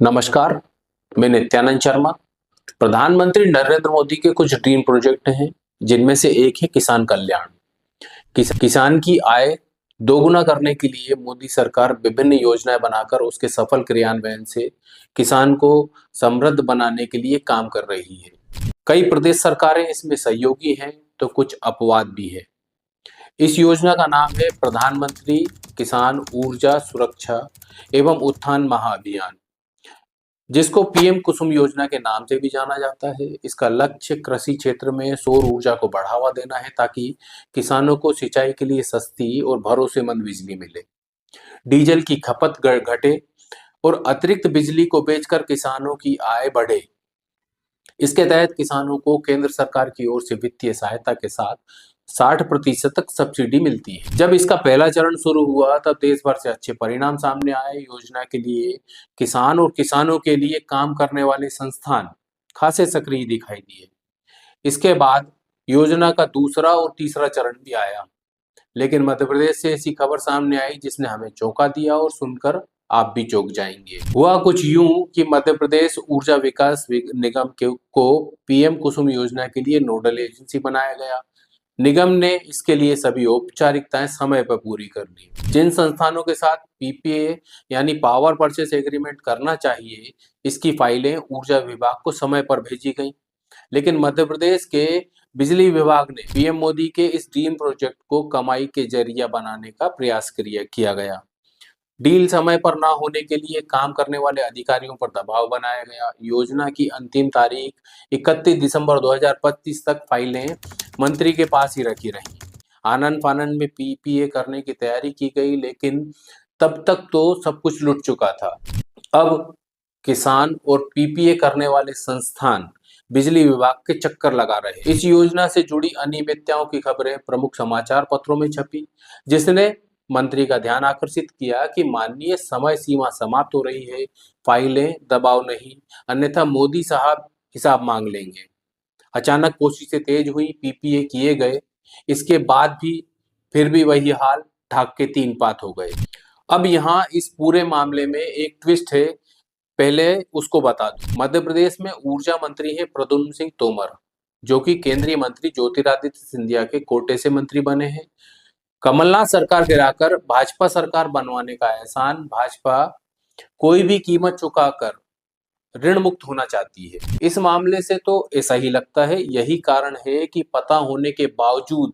नमस्कार, मैं नित्यानंद शर्मा। प्रधानमंत्री नरेंद्र मोदी के कुछ ड्रीम प्रोजेक्ट हैं, जिनमें से एक है किसान कल्याण। किसान की आय दोगुना करने के लिए मोदी सरकार विभिन्न योजनाएं बनाकर उसके सफल क्रियान्वयन से किसान को समृद्ध बनाने के लिए काम कर रही है। कई प्रदेश सरकारें इसमें सहयोगी हैं, तो कुछ अपवाद भी है। इस योजना का नाम है प्रधानमंत्री किसान ऊर्जा सुरक्षा एवं उत्थान महाअभियान, जिसको पीएम कुसुम योजना के नाम से भी जाना जाता है। इसका लक्ष्य कृषि क्षेत्र में सौर ऊर्जा को बढ़ावा देना है, ताकि किसानों को सिंचाई के लिए सस्ती और भरोसेमंद बिजली मिले, डीजल की खपत घटे और अतिरिक्त बिजली को बेचकर किसानों की आय बढ़े। इसके तहत किसानों को केंद्र सरकार की ओर से वित्तीय सहायता के साथ 60% तक सब्सिडी मिलती है। जब इसका पहला चरण शुरू हुआ, तब देश भर से अच्छे परिणाम सामने आए। योजना के लिए किसान और किसानों के लिए काम करने वाले संस्थान खासे सक्रिय दिखाई दिए। इसके बाद योजना का दूसरा और तीसरा चरण भी आया, लेकिन मध्य प्रदेश से ऐसी खबर सामने आई जिसने हमें चौंका दिया, और सुनकर आप भी चौंक जाएंगे। हुआ कुछ यूं कि मध्य प्रदेश ऊर्जा विकास निगम को पीएम कुसुम योजना के लिए नोडल एजेंसी बनाया गया। निगम ने इसके लिए सभी औपचारिकताएं समय पर पूरी कर ली। जिन संस्थानों के साथ पीपीए यानी पावर परचेस एग्रीमेंट करना चाहिए, इसकी फाइलें ऊर्जा विभाग को समय पर भेजी गई। लेकिन मध्य प्रदेश के बिजली विभाग ने पीएम मोदी के इस ड्रीम प्रोजेक्ट को कमाई के जरिया बनाने का प्रयास किया गया। डील समय पर ना होने के लिए काम करने वाले अधिकारियों पर दबाव बनाया गया। योजना की अंतिम तारीख 31 दिसंबर 2025 तक फाइलें मंत्री के पास ही रखी रहीं। आनन फानन में पीपीए करने की तैयारी की गई, लेकिन तब तक तो सब कुछ लुट चुका था। अब किसान और पीपीए करने वाले संस्थान बिजली विभाग के चक्कर लगा रहे। इस योजना से जुड़ी अनियमितताओं की खबरें प्रमुख समाचार पत्रों में छपी, जिसने मंत्री का ध्यान आकर्षित किया कि माननीय समय सीमा समाप्त हो रही है, फाइलें दबाव नहीं, अन्यथा मोदी साहब हिसाब मांग लेंगे। अचानक कोशिशें तेज हुई, पीपीए किए गए। इसके बाद भी फिर भी वही हाल, ढाक के तीन पात हो गए। अब यहाँ इस पूरे मामले में एक ट्विस्ट है, पहले उसको बता दूं। मध्य प्रदेश में ऊर्जा मंत्री है प्रद्युम्न सिंह तोमर, जो कि केंद्रीय मंत्री ज्योतिरादित्य सिंधिया के कोटे से मंत्री बने हैं। कमलनाथ सरकार गिराकर भाजपा सरकार बनवाने का एहसान भाजपा कोई भी कीमत चुकाकर ऋण मुक्त होना चाहती है। इस मामले से तो ऐसा ही लगता है। यही कारण है कि पता होने के बावजूद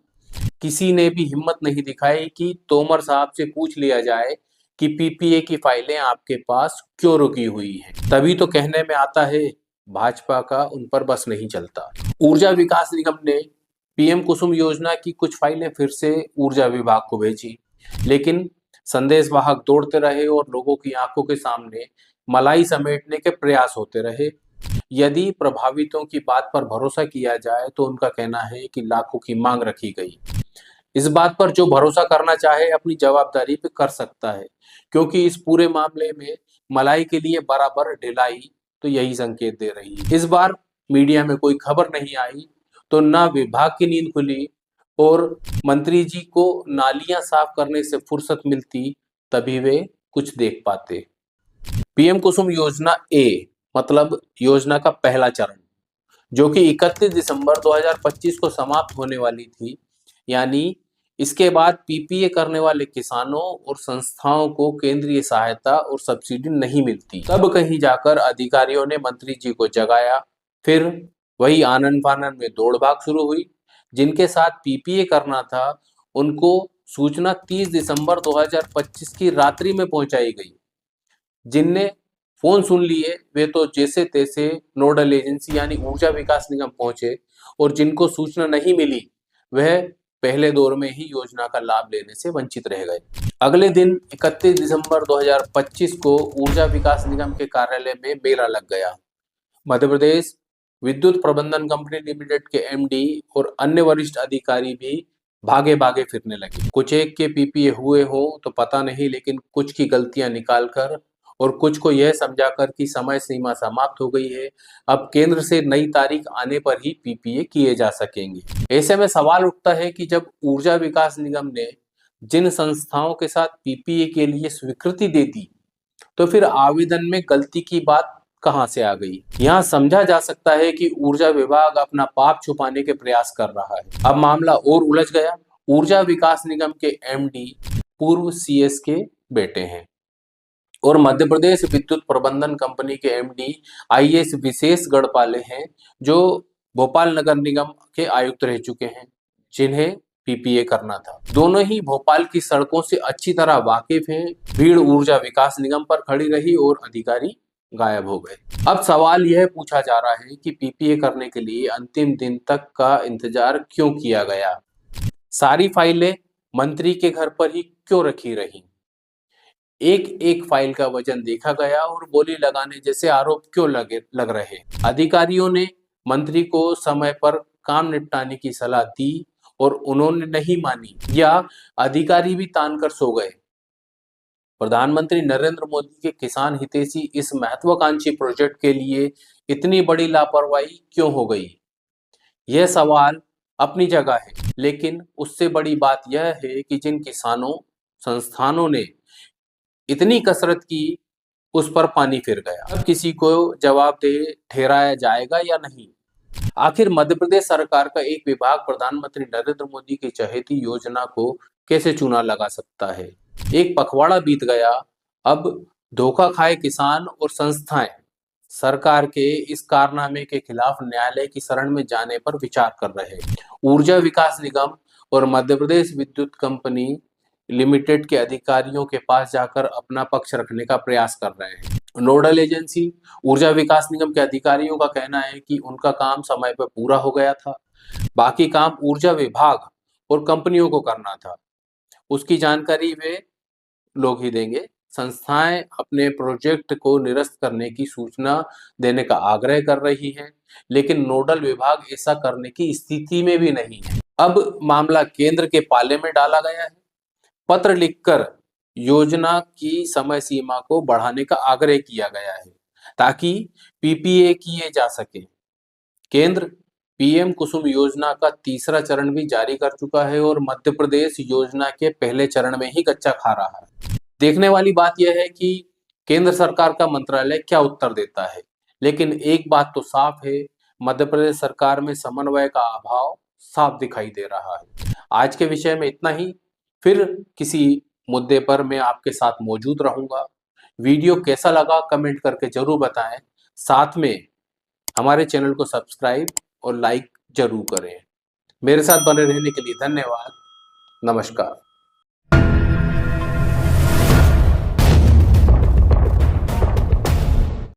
किसी ने भी हिम्मत नहीं दिखाई कि तोमर साहब से पूछ लिया जाए कि पीपीए की फाइलें आपके पास क्यों रुकी हुई हैं। तभी तो कहने में आता है, भाजपा का उन पर बस नहीं चलता। ऊर्जा विकास निगम ने पीएम कुसुम योजना की कुछ फाइलें फिर से ऊर्जा विभाग को भेजी, लेकिन संदेशवाहक दौड़ते रहे और लोगों की आंखों के सामने मलाई समेटने के प्रयास होते रहे। यदि प्रभावितों की बात पर भरोसा किया जाए तो उनका कहना है कि लाखों की मांग रखी गई। इस बात पर जो भरोसा करना चाहे अपनी जवाबदारी पे कर सकता है, क्योंकि इस पूरे मामले में मलाई के लिए बराबर ढिलाई तो यही संकेत दे रही है। इस बार मीडिया में कोई खबर नहीं आई तो ना विभाग की नींद खुली, और मंत्री जी को नालियां साफ करने से फुर्सत मिलती, तभी वे कुछ देख पाते। पीएम कुसुम योजना ए मतलब योजना का पहला चरण, जो कि 31 दिसंबर 2025 को समाप्त होने वाली थी, यानी इसके बाद पीपीए करने वाले किसानों और संस्थाओं को केंद्रीय सहायता और सब्सिडी नहीं मिलती। तब कहीं जाकर अधिकारियों ने मंत्री जी को जगाया। फिर वही आनन फानन में दौड़ भाग शुरू हुई। जिनके साथ पीपीए करना था, उनको सूचना 30 दिसंबर 2025 की रात्रि में पहुंचाई गई। जिनने फोन सुन लिए वे तो जैसे तैसे नोडल एजेंसी यानी ऊर्जा विकास निगम पहुंचे, और जिनको सूचना नहीं मिली वह पहले दौर में ही योजना का लाभ लेने से वंचित रह गए। अगले दिन 31 दिसंबर 2025 को ऊर्जा विकास निगम के कार्यालय में मेला लग गया। मध्य प्रदेश विद्युत प्रबंधन कंपनी लिमिटेड के एमडी और अन्य वरिष्ठ अधिकारी भी भागे भागे फिरने लगे। कुछ एक के पीपीए हुए हो तो पता नहीं, लेकिन कुछ की गलतियां निकालकर और कुछ को यह समझाकर कि समय सीमा समाप्त हो गई है, अब केंद्र से नई तारीख आने पर ही पीपीए किए जा सकेंगे। ऐसे में सवाल उठता है कि जब ऊर्जा विकास निगम ने जिन संस्थाओं के साथ पीपीए के लिए स्वीकृति दे दी, तो फिर आवेदन में गलती की बात कहां से आ गई? यहाँ समझा जा सकता है कि ऊर्जा विभाग अपना पाप छुपाने के प्रयास कर रहा है। अब मामला और उलझ गया। ऊर्जा विकास निगम के एमडी पूर्व सीएस के बेटे हैं और मध्य प्रदेश विद्युत प्रबंधन कंपनी के एमडी आईएएस विशेष गढ़पाले हैं, जो भोपाल नगर निगम के आयुक्त रह चुके हैं, जिन्हें पीपीए करना था। दोनों ही भोपाल की सड़कों से अच्छी तरह वाकिफ हैं। भीड़ ऊर्जा विकास निगम पर खड़ी रही और अधिकारी गायब हो गए। अब सवाल यह पूछा जा रहा है कि पीपीए करने के लिए अंतिम दिन तक का इंतजार क्यों किया गया? सारी फाइलें मंत्री के घर पर ही क्यों रखी रही? एक एक फाइल का वजन देखा गया और बोली लगाने जैसे आरोप क्यों लग रहे? अधिकारियों ने मंत्री को समय पर काम निपटाने की सलाह दी और उन्होंने नहीं मानी, या अधिकारी भी तान कर सो गए? प्रधानमंत्री नरेंद्र मोदी के किसान हितैषी इस महत्वाकांक्षी प्रोजेक्ट के लिए इतनी बड़ी लापरवाही क्यों हो गई? यह सवाल अपनी जगह है, लेकिन उससे बड़ी बात यह है कि जिन किसानों संस्थानों ने इतनी कसरत की, उस पर पानी फिर गया। अब किसी को जवाबदेह ठहराया जाएगा या नहीं? आखिर मध्य प्रदेश सरकार का एक विभाग प्रधानमंत्री नरेंद्र मोदी की चहेती योजना को कैसे चूना लगा सकता है? एक पखवाड़ा बीत गया। अब धोखा खाए किसान और संस्थाएं सरकार के इस कारनामे के खिलाफ न्यायालय की शरण में जाने पर विचार कर रहे हैं। ऊर्जा विकास निगम और मध्य प्रदेश विद्युत कंपनी लिमिटेड के अधिकारियों के पास जाकर अपना पक्ष रखने का प्रयास कर रहे हैं। नोडल एजेंसी ऊर्जा विकास निगम के अधिकारियों का कहना है कि उनका काम समय पर पूरा हो गया था, बाकी काम ऊर्जा विभाग और कंपनियों को करना था, उसकी जानकारी वे लोग ही देंगे। संस्थाएं अपने प्रोजेक्ट को निरस्त करने की सूचना देने का आग्रह कर रही है, लेकिन नोडल विभाग ऐसा करने की स्थिति में भी नहीं है। अब मामला केंद्र के पाले में डाला गया है। पत्र लिखकर योजना की समय सीमा को बढ़ाने का आग्रह किया गया है ताकि पीपीए किए जा सके। केंद्र पीएम कुसुम योजना का तीसरा चरण भी जारी कर चुका है और मध्य प्रदेश योजना के पहले चरण में ही कच्चा खा रहा है। देखने वाली बात यह है कि केंद्र सरकार का मंत्रालय क्या उत्तर देता है, लेकिन एक बात तो साफ है, मध्य प्रदेश सरकार में समन्वय का अभाव साफ दिखाई दे रहा है। आज के विषय में इतना ही। फिर किसी मुद्दे पर मैं आपके साथ मौजूद रहूंगा। वीडियो कैसा लगा कमेंट करके जरूर बताएं। साथ में हमारे चैनल को सब्सक्राइब और लाइक जरूर करें। मेरे साथ बने रहने के लिए धन्यवाद। नमस्कार।